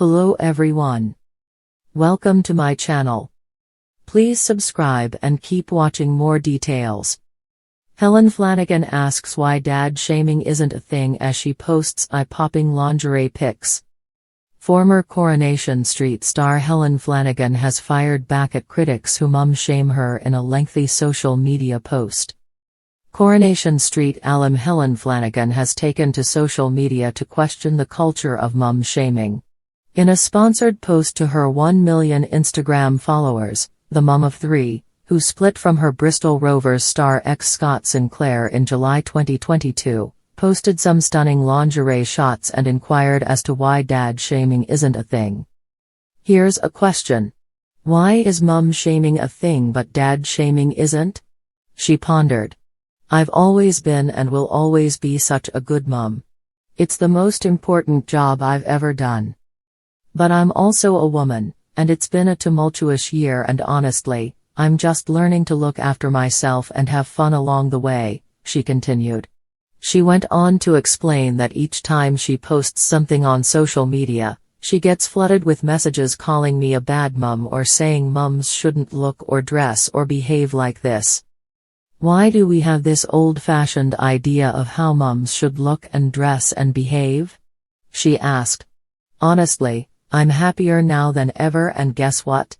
Hello everyone. Welcome to my channel. Please subscribe and keep watching more details. Helen Flanagan asks why dad shaming isn't a thing as she posts eye-popping lingerie pics. Former Coronation Street star Helen Flanagan has fired back at critics who mum shame her in a lengthy social media post. Coronation Street alum Helen Flanagan has taken to social media to question the culture of mum shaming. In a sponsored post to her 1 million Instagram followers, the mum of three, who split from her Bristol Rovers star ex-Scott Sinclair in July 2022, posted some stunning lingerie shots and inquired as to why dad shaming isn't a thing. Here's a question. Why is mum shaming a thing but dad shaming isn't? She pondered. I've always been and will always be such a good mum. It's the most important job I've ever done. But I'm also a woman, and it's been a tumultuous year and honestly, I'm just learning to look after myself and have fun along the way, she continued. She went on to explain that each time she posts something on social media, she gets flooded with messages calling me a bad mum or saying mums shouldn't look or dress or behave like this. Why do we have this old-fashioned idea of how mums should look and dress and behave? She asked. Honestly, I'm happier now than ever, and guess what?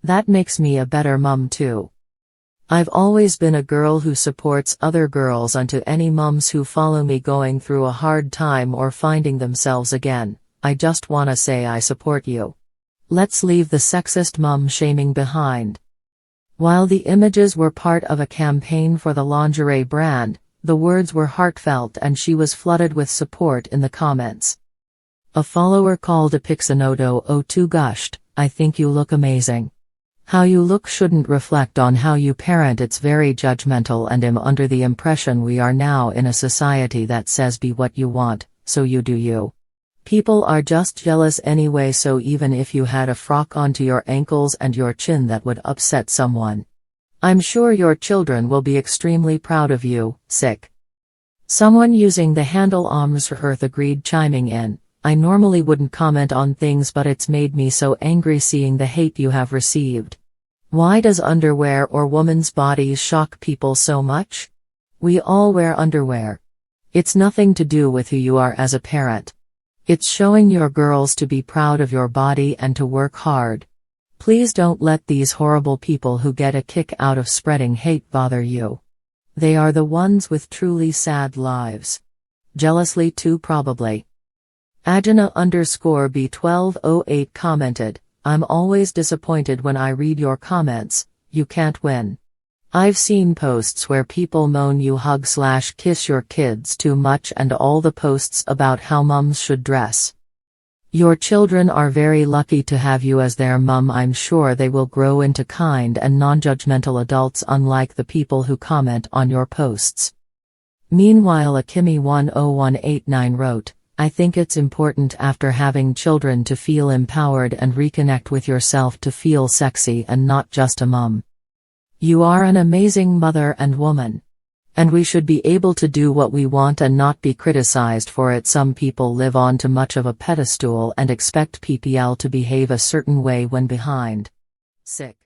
That makes me a better mum too. I've always been a girl who supports other girls, and to any mums who follow me going through a hard time or finding themselves again, I just wanna say I support you. Let's leave the sexist mum shaming behind. While the images were part of a campaign for the lingerie brand, the words were heartfelt and she was flooded with support in the comments. A follower called Apixanodo02 gushed, I think you look amazing. How you look shouldn't reflect on how you parent. It's very judgmental and I'm under the impression we are now in a society that says be what you want, so you do you. People are just jealous anyway, so even if you had a frock onto your ankles and your chin that would upset someone. I'm sure your children will be extremely proud of you, sick. Someone using the handle Earth agreed, chiming in. I normally wouldn't comment on things, but it's made me so angry seeing the hate you have received. Why does underwear or women's bodies shock people so much? We all wear underwear. It's nothing to do with who you are as a parent. It's showing your girls to be proud of your body and to work hard. Please don't let these horrible people who get a kick out of spreading hate bother you. They are the ones with truly sad lives. Jealously too, probably. Ajana_B1208 commented, I'm always disappointed when I read your comments, you can't win. I've seen posts where people moan you hug/kiss your kids too much and all the posts about how mums should dress. Your children are very lucky to have you as their mum. I'm sure they will grow into kind and non-judgmental adults unlike the people who comment on your posts. Meanwhile, Akimi10189 wrote, I think it's important after having children to feel empowered and reconnect with yourself to feel sexy and not just a mum. You are an amazing mother and woman. And we should be able to do what we want and not be criticized for it. Some people live on too much of a pedestal and expect PPL to behave a certain way when behind. Sick.